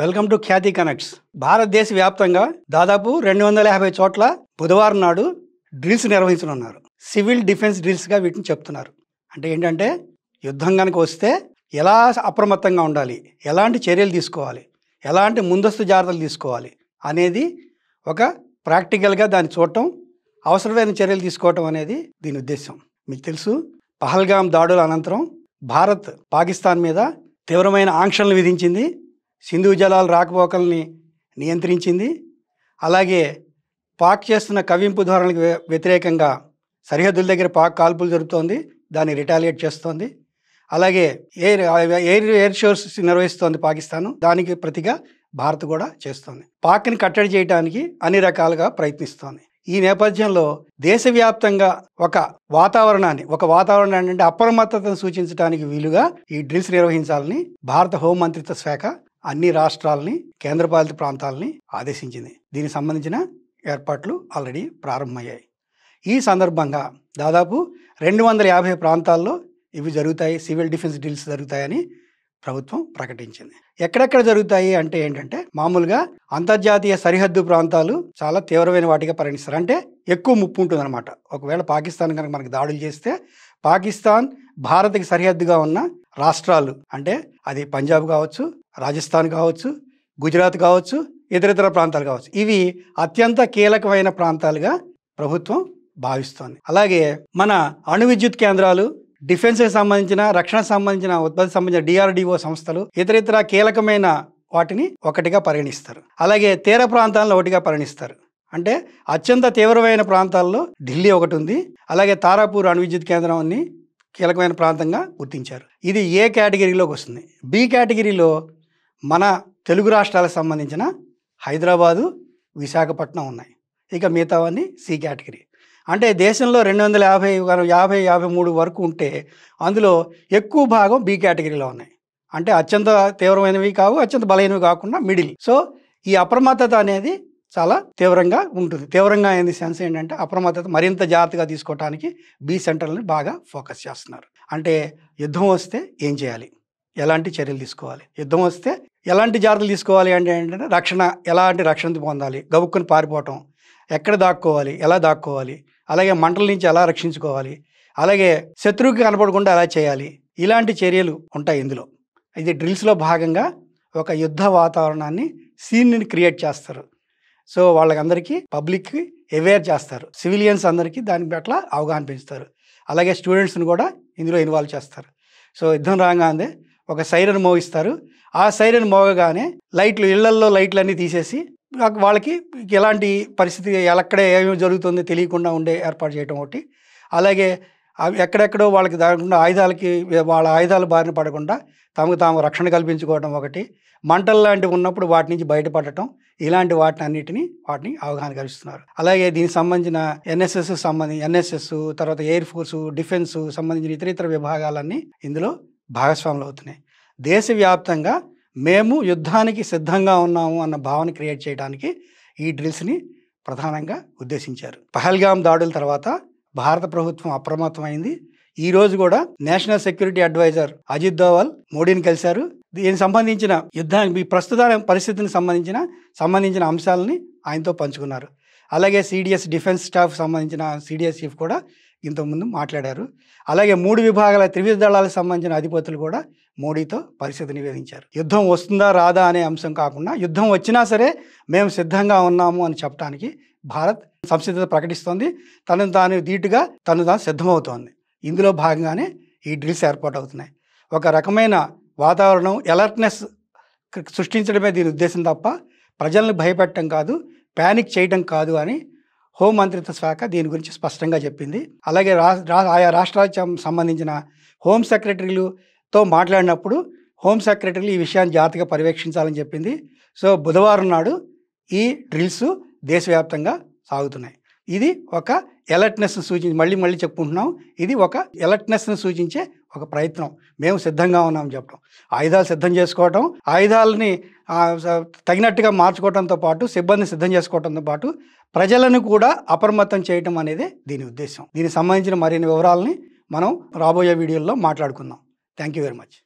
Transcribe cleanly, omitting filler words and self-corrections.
Welcome to Khyati connects. భారతదేశ వ్యాప్తంగా దాదాపు 250 చోట్ల బుధవారం నాడు డ్రిల్స్ నిర్వహించనున్నారు. సివిల్ డిఫెన్స్ డ్రిల్స్గా వీటిని చెప్తున్నారు. అంటే ఏంటంటే యుద్ధం కనుక వస్తే ఎలా అప్రమత్తంగా ఉండాలి, ఎలాంటి చర్యలు తీసుకోవాలి, ఎలాంటి ముందస్తు జాగ్రత్తలు తీసుకోవాలి అనేది ఒక ప్రాక్టికల్గా దాన్ని చూడటం, అవసరమైన చర్యలు తీసుకోవటం అనేది దీని ఉద్దేశం. మీకు తెలుసు, పహల్గామ్ దాడుల అనంతరం భారత్ పాకిస్తాన్ మీద తీవ్రమైన ఆంక్షలను విధించింది. సింధు జలాల రాకపోకల్ని నియంత్రించింది. అలాగే పాక్ చేస్తున్న కవ్వింపు ధోరణికి వ్యతిరేకంగా సరిహద్దుల దగ్గర పాక్ కాల్పులు జరుపుతోంది, దాన్ని రిటాలియేట్ చేస్తోంది. అలాగే ఎయిర్ షోస్ నిర్వహిస్తోంది పాకిస్తాను, దానికి ప్రతిగా భారత్ కూడా చేస్తోంది. పాక్ని కట్టడి చేయడానికి అన్ని రకాలుగా ప్రయత్నిస్తోంది. ఈ నేపథ్యంలో దేశవ్యాప్తంగా ఒక వాతావరణాన్ని అంటే అప్రమత్తతను సూచించడానికి వీలుగా ఈ డ్రిల్స్ నిర్వహించాలని భారత హోంమంత్రిత్వ శాఖ అన్ని రాష్ట్రాలని, కేంద్రపాలిత ప్రాంతాలని ఆదేశించింది. దీనికి సంబంధించిన ఏర్పాట్లు ఆల్రెడీ ప్రారంభమయ్యాయి. ఈ సందర్భంగా దాదాపు 250 ప్రాంతాల్లో ఇవి జరుగుతాయి, సివిల్ డిఫెన్స్ డ్రిల్స్ జరుగుతాయని ప్రభుత్వం ప్రకటించింది. ఎక్కడెక్కడ జరుగుతాయి అంటే ఏంటంటే, మామూలుగా అంతర్జాతీయ సరిహద్దు ప్రాంతాలు చాలా తీవ్రమైన వాటిగా పరిగణిస్తారు. అంటే ఎక్కువ ముప్పు ఉంటుందన్నమాట. ఒకవేళ పాకిస్తాన్ కనుక మనకి దాడులు చేస్తే, పాకిస్తాన్ భారత్కి సరిహద్దుగా ఉన్న రాష్ట్రాలు, అంటే అది పంజాబ్ కావచ్చు, రాజస్థాన్ కావచ్చు, గుజరాత్ కావచ్చు, ఇతర ప్రాంతాలు కావచ్చు, ఇవి అత్యంత కీలకమైన ప్రాంతాలుగా ప్రభుత్వం భావిస్తోంది. అలాగే మన అణు విద్యుత్ కేంద్రాలు, డిఫెన్స్కి సంబంధించిన, రక్షణకు సంబంధించిన, ఉత్పత్తి సంబంధించిన DRDO సంస్థలు, ఇతర కీలకమైన వాటిని ఒకటిగా పరిగణిస్తారు. అలాగే తీర ప్రాంతాలను ఒకటిగా పరిగణిస్తారు. అంటే అత్యంత తీవ్రమైన ప్రాంతాల్లో ఢిల్లీ ఒకటి ఉంది. అలాగే తారాపూర్ అణు విద్యుత్ కేంద్రాన్ని కీలకమైన ప్రాంతంగా గుర్తించారు. ఇది ఏ కేటగిరీలోకి వస్తుంది. బి కేటగిరీలో మన తెలుగు రాష్ట్రాలకు సంబంధించిన హైదరాబాదు, విశాఖపట్నం ఉన్నాయి. ఇక మిగతావన్నీ సి కేటగిరీ. అంటే దేశంలో 253 వరకు ఉంటే అందులో ఎక్కువ భాగం బి కేటగిరీలో ఉన్నాయి. అంటే అత్యంత తీవ్రమైనవి కావు, అత్యంత బలమైనవి కాకుండా మిడిల్. సో ఈ అప్రమత్తత అనేది చాలా తీవ్రంగా ఉంటుంది. తీవ్రంగా అయింది సెన్స్ ఏంటంటే, అప్రమత్తత మరింత జాగ్రత్తగా తీసుకోవడానికి బి సెంటర్ని బాగా ఫోకస్ చేస్తున్నారు. అంటే యుద్ధం వస్తే ఏం చేయాలి, ఎలాంటి చర్యలు తీసుకోవాలి, యుద్ధం వస్తే ఎలాంటి జాగ్రత్తలు తీసుకోవాలి అంటే ఏంటంటే, ఎలాంటి రక్షణ పొందాలి, గబుక్కుని పారిపోవటం, ఎక్కడ దాక్కోవాలి, ఎలా దాక్కోవాలి, అలాగే మంటల నుంచి ఎలా రక్షించుకోవాలి, అలాగే శత్రువుకి కనపడకుండా ఎలా చేయాలి, ఇలాంటి చర్యలు ఉంటాయి ఇందులో. ఇది డ్రిల్స్లో భాగంగా ఒక యుద్ధ వాతావరణాన్ని, సీన్ని క్రియేట్ చేస్తారు. సో వాళ్ళకందరికీ, పబ్లిక్కి అవేర్ చేస్తారు. సివిలియన్స్ అందరికీ దాని పట్ల అవగాహన పెంచుతారు. అలాగే స్టూడెంట్స్ని కూడా ఇందులో ఇన్వాల్వ్ చేస్తారు. సో యుద్ధం రాగానే ఒక సైరన్ మోగిస్తారు. ఆ సైరన్ మోగగానే ఇళ్లల్లో లైట్లన్నీ తీసేసి వాళ్ళకి ఎలాంటి పరిస్థితి, ఎక్కడే ఏమి జరుగుతుందో తెలియకుండా ఉండే ఏర్పాటు చేయడం ఒకటి. అలాగే ఎక్కడెక్కడో వాళ్ళకి దాకుండా వాళ్ళ ఆయుధాల బారిన పడకుండా తమకు తాము రక్షణ కల్పించుకోవడం ఒకటి. మంటలు లాంటివి ఉన్నప్పుడు వాటి నుంచి బయటపడటం, ఇలాంటి వాటిని అవగాహన కల్పిస్తున్నారు. అలాగే దీనికి సంబంధించిన ఎన్ఎస్ఎస్, తర్వాత ఎయిర్ ఫోర్సు, డిఫెన్స్ సంబంధించిన ఇతర విభాగాలన్నీ ఇందులో భాగస్వాములు అవుతున్నాయి. దేశవ్యాప్తంగా మేము యుద్ధానికి సిద్ధంగా ఉన్నాము అన్న భావన క్రియేట్ చేయడానికి ఈ డ్రిల్స్ని ప్రధానంగా ఉద్దేశించారు. పహల్గామ్ దాడుల తర్వాత భారత ప్రభుత్వం అప్రమత్తమైంది. ఈ రోజు కూడా national security adviser Ajit Doval మోడీని కలిశారు. దీనికి సంబంధించిన యుద్ధానికి, ప్రస్తుత పరిస్థితిని సంబంధించిన అంశాలని ఆయనతో పంచుకున్నారు. అలాగే CDS డిఫెన్స్ స్టాఫ్ సంబంధించిన CDS చీఫ్ కూడా ఇంతకుముందు మాట్లాడారు. అలాగే 3 విభాగాల త్రివిధ దళాలకు సంబంధించిన అధిపతులు కూడా మోడీతో పరిస్థితి నివేదించారు. యుద్ధం వస్తుందా రాదా అనే అంశం కాకుండా, యుద్ధం వచ్చినా సరే మేము సిద్ధంగా ఉన్నాము అని చెప్పడానికి భారత్ సంసిద్ధత ప్రకటిస్తోంది. తను తాను సిద్ధమవుతోంది. ఇందులో భాగంగానే ఈ డ్రిల్స్ ఏర్పాటు అవుతున్నాయి. ఒక రకమైన వాతావరణం, అలర్ట్నెస్ సృష్టించడమే దీని ఉద్దేశం తప్ప ప్రజల్ని భయపెట్టడం కాదు, ప్యానిక్ చేయడం కాదు అని హోంమంత్రిత్వ శాఖ దీని గురించి స్పష్టంగా చెప్పింది. అలాగే ఆయా రాష్ట్రాలకు సంబంధించిన హోమ్ సెక్రటరీలతో మాట్లాడినప్పుడు హోమ్ సెక్రటరీలు ఈ విషయాన్ని జాగ్రత్తగా పర్యవేక్షించాలని చెప్పింది. సో బుధవారం నాడు ఈ డ్రిల్స్ దేశవ్యాప్తంగా సాగుతున్నాయి. ఇది ఒక అలర్ట్నెస్ను మళ్ళీ చెప్పుకుంటున్నాం. ఇది ఒక అలర్ట్నెస్ను సూచించే ఒక ప్రయత్నం. మేము సిద్ధంగా ఉన్నామని చెప్పడం, ఆయుధాలు సిద్ధం చేసుకోవటం, ఆయుధాలని తగినట్టుగా మార్చుకోవడంతో పాటు, సిబ్బందిని సిద్ధం చేసుకోవడంతో పాటు ప్రజలను కూడా అప్రమత్తం చేయటం అనేది దీని ఉద్దేశం. దీనికి సంబంధించిన మరిన్ని వివరాలని మనం రాబోయే వీడియోల్లో మాట్లాడుకుందాం. Thank you very much.